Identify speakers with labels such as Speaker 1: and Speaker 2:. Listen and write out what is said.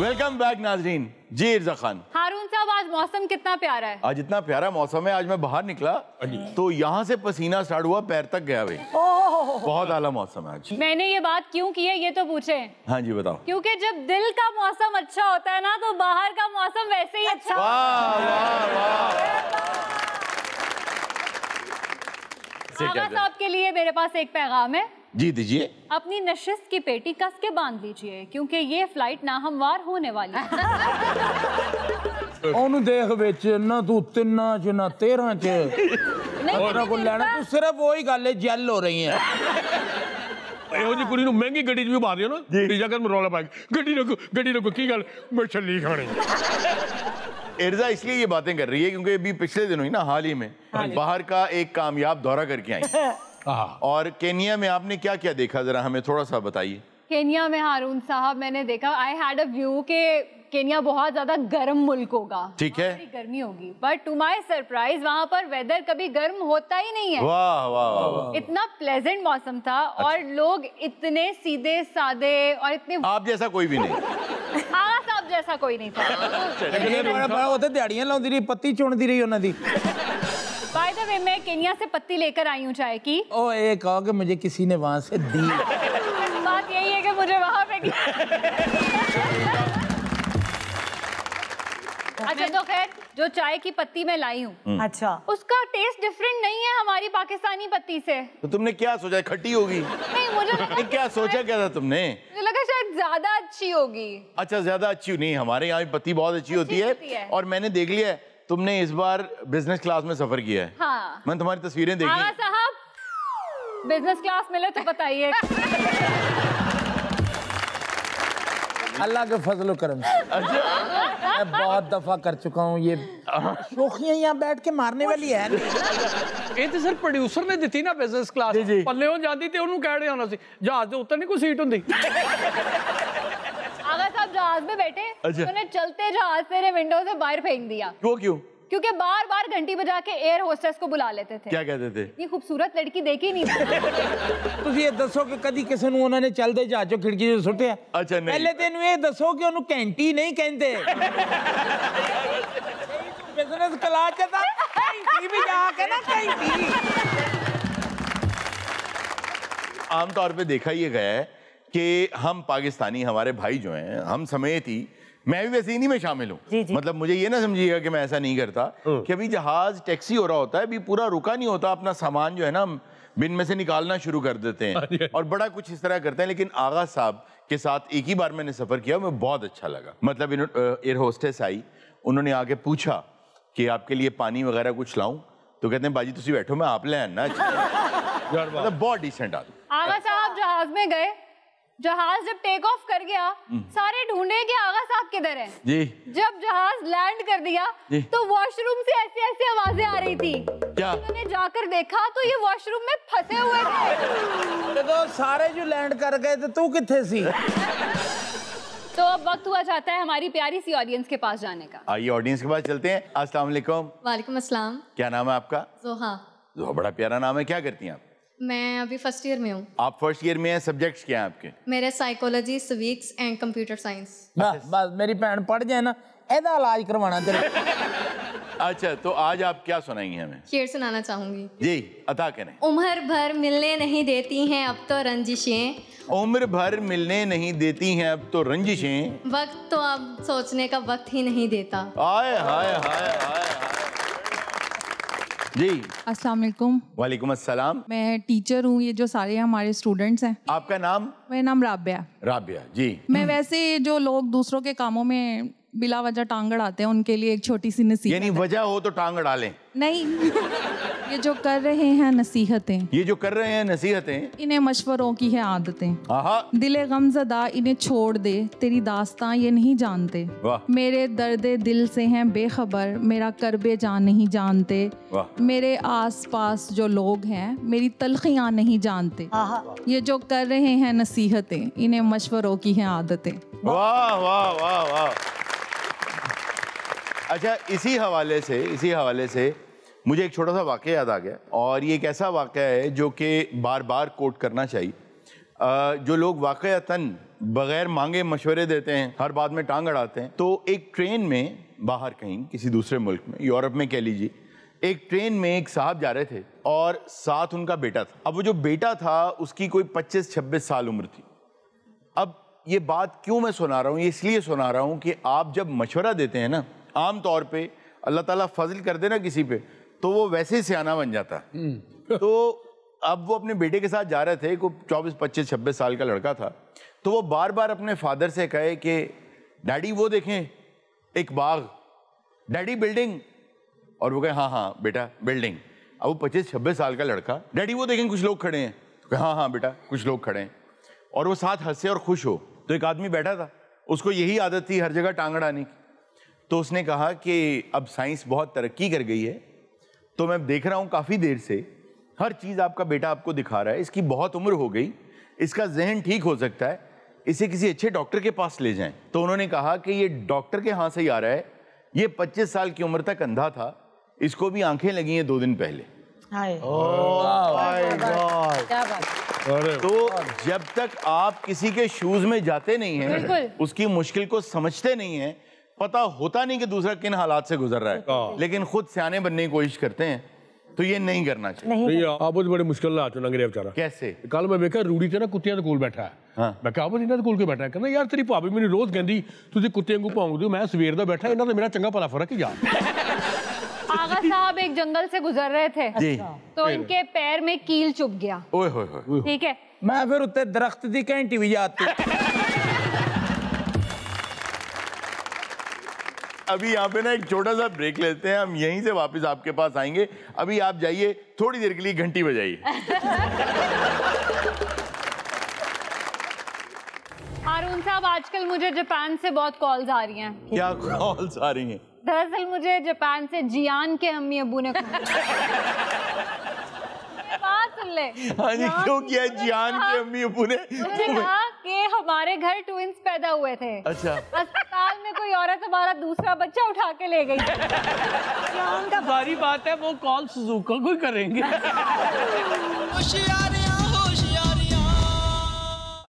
Speaker 1: Welcome back नाजरीन। जी इर्जा खान।
Speaker 2: हारून साहब, आज मौसम कितना प्यारा है।
Speaker 1: आज इतना प्यारा मौसम है, आज मैं बाहर निकला तो यहाँ से पसीना स्टार्ट हुआ पैर तक गया भाई। बहुत आला मौसम है आज।
Speaker 2: मैंने ये बात क्यों की है ये तो पूछे।
Speaker 1: हाँ जी बताओ।
Speaker 2: क्योंकि जब दिल का मौसम अच्छा होता है ना तो बाहर का मौसम वैसे ही अच्छा।
Speaker 1: वाह वाह वाह।
Speaker 2: आगा साहब के लिए मेरे पास एक पैगाम है।
Speaker 1: जी दीजिए।
Speaker 2: अपनी नशिस्त की पेटी कस के बांध लीजिए क्योंकि ये फ्लाइट नाहमवार होने वाली है।
Speaker 3: ਉਹਨੂੰ ਦੇਖ ਵਿੱਚ ਨਾ ਤੂੰ 3 ਚ ਨਾ 13 ਚ ਉਹਨਾਂ ਕੋਲ ਲੈਣਾ ਤੂੰ ਸਿਰਫ ਉਹੀ ਗੱਲ ਹੈ ਜੈਲ ਹੋ ਰਹੀ ਹੈ
Speaker 4: ਇਹੋ ਜੀ ਕੁੜੀ ਨੂੰ ਮਹਿੰਗੀ ਗੱਡੀ 'ਚ ਵੀ ਮਾਰ ਦਿਓ ਨਾ ਤੀਜਾ ਕਰ ਰੌਲਾ ਪਾ ਗੱਡੀ ਰੋਕੋ ਕੀ ਗੱਲ ਮੈਂ ਛੱਲੀ ਖਾਣੀ।
Speaker 1: इर्जा इसलिए ये बातें कर रही है क्योंकि अभी पिछले दिनों ही ना हाल ही में बाहर का एक कामयाब दौरा करके आई और केनिया में आपने क्या क्या देखा, जरा हमें थोड़ा सा बताइए।
Speaker 2: केनिया में हारून साहब मैंने देखा, आई हैड अ व्यू के केनिया बहुत ज्यादा गर्म मुल्क होगा,
Speaker 1: ठीक है,
Speaker 2: गर्मी होगी, बट टू माय सरप्राइज वहाँ पर वेदर कभी गर्म होता ही नहीं है।
Speaker 1: वाह वाह वाह।
Speaker 2: इतना प्लेजेंट मौसम था और लोग इतने सीधे सादे और इतने,
Speaker 1: आप जैसा कोई भी नहीं।
Speaker 2: आगा साहब जैसा कोई नहीं था।
Speaker 3: ਉਹ ਤੇ ਦਿਹਾੜੀਆਂ ਲਾਉਂਦੀ ਰਹੀ, ਪੱਤੀ ਚੁਣਦੀ ਰਹੀ ਉਹਨਾਂ ਦੀ।
Speaker 2: बाय द वे मैं केनिया से पत्ती लेकर आई हूँ चाय की।
Speaker 3: ओ ये कहो कि मुझे किसी ने वहाँ से दी।
Speaker 2: बात यही है कि मुझे वहाँ पे अच्छा तो खैर जो चाय की पत्ती मैं लाई हूँ
Speaker 5: अच्छा
Speaker 2: उसका टेस्ट डिफरेंट नहीं है हमारी पाकिस्तानी पत्ती से।
Speaker 1: तो तुमने क्या सोचा, खट्टी होगी?
Speaker 2: नहीं मुझे
Speaker 1: क्या सोचा क्या था तुमने?
Speaker 2: मुझे लगा शायद ज्यादा अच्छी होगी।
Speaker 1: अच्छा ज्यादा अच्छी नहीं, हमारे यहाँ भी पत्ती बहुत अच्छी होती है और मैंने देख लिया है तुमने इस बार बिजनेस क्लास में सफर किया है।
Speaker 2: हाँ।
Speaker 1: मैंने तुम्हारी तस्वीरें देखी।
Speaker 2: हाँ साहब बिजनेस क्लास मिले तो बताइए।
Speaker 3: अल्लाह के फजलो करम से मैं बहुत दफा कर चुका हूँ ये शोखियाँ यहाँ बैठ के मारने वाली है।
Speaker 4: ਇਹ ਤੇ ਸਰ ਪ੍ਰੋਡਿਊਸਰ ਨੇ ਦਿੱਤੀ ਨਾ ਬਿਜ਼ਨਸ ਕਲਾਸ ਪੱਲੇੋਂ ਜਾਂਦੀ ਤੇ ਉਹਨੂੰ ਕਹਿ ਰਿਹਾ ਹੋਣਾ ਸੀ ਜਹਾਜ਼ ਦੇ ਉੱਤੇ ਨਹੀਂ ਕੋਈ ਸੀਟ ਹੁੰਦੀ।
Speaker 2: आगा साहब जहाज में बैठे
Speaker 1: अच्छा।
Speaker 2: उन्हें चलते जहाज से विंडो से बाहर फेंक दिया।
Speaker 1: वो क्यों?
Speaker 2: क्योंकि बार बार घंटी बजा के एयर होस्टेस को बुला लेते थे।
Speaker 1: क्या कहते थे?
Speaker 2: ये खूबसूरत लड़की देखी नहीं थी।
Speaker 3: ਤੁਸੀਂ ਇਹ ਦੱਸੋ ਕਿ ਕਦੀ ਕਿਸੇ ਨੂੰ ਉਹਨਾਂ ਨੇ ਚੱਲਦੇ ਜਹਾਜ਼ੋਂ ਖਿੜਕੀ 'ਚ ਸੁੱਟਿਆ?
Speaker 1: ਅੱਛਾ ਨਹੀਂ।
Speaker 3: ਪਹਿਲੇ ਤੈਨੂੰ ਇਹ ਦੱਸੋ ਕਿ ਉਹਨੂੰ ਘੰਟੀ ਨਹੀਂ ਕਹਿੰਦੇ। ਬਿਜ਼ਨਸ ਕਲਾਸ 'ਚ ਤਾਂ ਘੰਟੀ ਵੀ ਜਾ ਕੇ ਨਾ ਘੰਟੀ।
Speaker 1: आमतौर पे देखा ये गया है कि हम पाकिस्तानी, हमारे भाई जो हैं, हम समेत ही, मैं भी वैसे इन्हीं में शामिल हूँ। मतलब मुझे ये ना समझिएगा कि मैं ऐसा नहीं करता कि अभी जहाज टैक्सी हो रहा होता है, अभी पूरा रुका नहीं होता, अपना सामान जो है ना बिन में से निकालना शुरू कर देते हैं और बड़ा कुछ इस तरह करते हैं। लेकिन आगा साहब के साथ एक ही बार मैंने सफर किया, मुझे बहुत अच्छा लगा। मतलब एयर होस्टेस आई, उन्होंने आके पूछा कि आपके लिए पानी वगैरह कुछ लाऊं, तो कहते हैं बाजी तुसी बैठो मैं आप ले आना। मतलब बहुत डिसेंट आदमी।
Speaker 2: आगा साहब जहाज में गए, जहाज जब टेक ऑफ कर गया सारे ढूंढे कि आगा साहब किधर हैं।
Speaker 1: जी।
Speaker 2: जब जहाज लैंड कर दिया तो वॉशरूम से ऐसी ऐसी आवाजें आ रही थी।
Speaker 1: क्या?
Speaker 2: उन्होंने जाकर देखा तो ये वॉशरूम में फंसे हुए थे।
Speaker 3: तो सारे जो लैंड कर गए तो तू किथे सी?
Speaker 2: तो अब वक्त हुआ चाहता है हमारी प्यारी सी ऑडियंस के पास जाने का।
Speaker 1: आइए ऑडियंस के पास चलते हैं। अस्सलाम वालेकुम।
Speaker 6: वालेकुम अस्सलाम।
Speaker 1: क्या नाम है आपका?
Speaker 6: जोहा।
Speaker 1: जोहा, बड़ा प्यारा नाम है। क्या करती हैं आप?
Speaker 6: मैं अभी फर्स्ट ईयर में हूँ।
Speaker 1: आप फर्स्ट ईयर में हैं, सब्जेक्ट्स क्या हैं आपके?
Speaker 6: मेरे psychology, civics and computer science.
Speaker 3: बस मेरी भैन पढ़ जाए ना, एदा इलाज करवाना तेरे।
Speaker 1: अच्छा तो आज आप क्या सुनाएंगे हमें?
Speaker 6: शेर सुनाना चाहूंगी।
Speaker 1: जी अता करें।
Speaker 6: उम्र भर मिलने नहीं देती हैं अब तो रंजिशें,
Speaker 1: उम्र भर मिलने नहीं देती हैं अब तो रंजिशें,
Speaker 6: वक्त तो अब सोचने का वक्त ही नहीं देता।
Speaker 1: हाय हाय हाय हाय। जी
Speaker 7: अस्सलाम वालेकुम।
Speaker 1: वालेकुम अस्सलाम।
Speaker 7: मैं टीचर हूँ, ये जो सारे हमारे स्टूडेंट्स हैं।
Speaker 1: आपका नाम?
Speaker 7: मेरा नाम राबिया।
Speaker 1: राबिया जी।
Speaker 7: मैं वैसे जो लोग दूसरों के कामों में बिला वजह टांग अड़ाते हैं उनके लिए एक छोटी सी नसीहत।
Speaker 1: यानी वजह हो तो टांग अड़ा लें?
Speaker 7: नहीं ये जो कर रहे हैं नसीहतें,
Speaker 1: ये जो कर रहे हैं नसीहतें,
Speaker 7: इन्हें मशवरों की है आदतें।
Speaker 1: आहा।
Speaker 7: दिले गमज़दा इन्हें छोड़ दे, तेरी दास्तां ये नहीं जानते।
Speaker 1: वाह।
Speaker 7: मेरे दर्दे दिल से हैं बेखबर, मेरा करबे जान नहीं जानते।
Speaker 1: वाह।
Speaker 7: मेरे आस पास जो लोग हैं मेरी तलखियाँ नहीं जानते। ये जो कर रहे हैं नसीहतें, इन्हें मशवरों की हैं आदतें।
Speaker 1: वाह वाह वाह वाह। अच्छा इसी हवाले से मुझे एक छोटा सा वाक़या याद आ गया और ये एक ऐसा वाक़या है जो कि बार बार कोट करना चाहिए। जो लोग वाकईतन बगैर मांगे मशवरे देते हैं, हर बात में टांग अड़ाते हैं, तो एक ट्रेन में बाहर कहीं किसी दूसरे मुल्क में, यूरोप में कह लीजिए, एक ट्रेन में एक साहब जा रहे थे और साथ उनका बेटा था। अब वो जो बेटा था उसकी कोई 25-26 साल उम्र थी। अब ये बात क्यों मैं सुना रहा हूँ, ये इसलिए सुना रहा हूँ कि आप जब मशवरा देते हैं ना, आम तौर पे अल्लाह ताला फजल कर दे ना किसी पे, तो वो वैसे ही सियाना बन जाता है। तो अब वो अपने बेटे के साथ जा रहे थे, कोई 24-25-26 साल का लड़का था, तो वो बार बार अपने फादर से कहे कि डैडी वो देखें एक बाग, डैडी बिल्डिंग, और वो कहे हाँ हाँ बेटा बिल्डिंग। अब वो 25-26 साल का लड़का, डैडी वो देखें कुछ लोग खड़े हैं, तो हाँ हाँ बेटा कुछ लोग खड़े हैं, और वो साथ हंसे और खुश हो। तो एक आदमी बैठा था, उसको यही आदत थी हर जगह टांग अड़ाने की। तो उसने कहा कि अब साइंस बहुत तरक्की कर गई है, तो मैं देख रहा हूँ काफ़ी देर से हर चीज़ आपका बेटा आपको दिखा रहा है, इसकी बहुत उम्र हो गई, इसका जहन ठीक हो सकता है, इसे किसी अच्छे डॉक्टर के पास ले जाएं। तो उन्होंने कहा कि ये डॉक्टर के हाथ से ही आ रहा है, ये 25 साल की उम्र तक अंधा था, इसको भी आंखें लगी हैं 2 दिन पहले। तो जब तक आप किसी के शूज में जाते नहीं हैं, उसकी मुश्किल को समझते नहीं हैं, पता होता नहीं कि दूसरा किन हालात से गुजर रहा है, लेकिन खुद सियाने बनने की कोशिश करते हैं, तो ये नहीं करना चाहिए।
Speaker 4: नहीं आप बड़े मुश्किल हालात चुना गया बेचारा।
Speaker 1: कैसे?
Speaker 4: कल मैं देखा रूड़ी ते ना कुत्तियां दे कोल बैठा है। हाँ। मैं कहा इन्हां दे कोल के बैठा है, कहंदा यार तेरी भाभी मैनूं रोज कहंदी तुसीं कुत्ते वांगू भौंकदे हो, मैं सवेर दा बैठा, इन्हां दा मेरा चंगा भला फर्क ही यार।
Speaker 2: आगा साहब एक जंगल से गुजर रहे थे, तो इनके पैर में कील चुभ गया।
Speaker 1: ओए होए होए।
Speaker 2: ठीक है,
Speaker 3: मैं फिर उत्ते दरख्त दी घंटी भी जाती।
Speaker 1: अभी यहाँ पे ना एक छोटा सा ब्रेक लेते हैं, हम यहीं से वापस आपके पास आएंगे। अभी आप जाइए, थोड़ी देर के लिए घंटी बजाइए।
Speaker 2: हारून साहब आजकल मुझे जापान से बहुत कॉल्स आ रही हैं।
Speaker 1: क्या कॉल्स आ रही हैं?
Speaker 2: दरअसल मुझे जापान से जियान के अम्मी अब्बू ने बात सुन ले।
Speaker 1: हाँ जी, क्यों किया जियान के अम्मी अब्बू ने?
Speaker 2: उन्होंने कहा कि हमारे घर ट्विंस पैदा हुए थे। अच्छा। अस्पताल में कोई औरत हमारा दूसरा बच्चा उठा के ले गई।
Speaker 5: सारी बात है, वो कॉल सुजुका को करेंगे।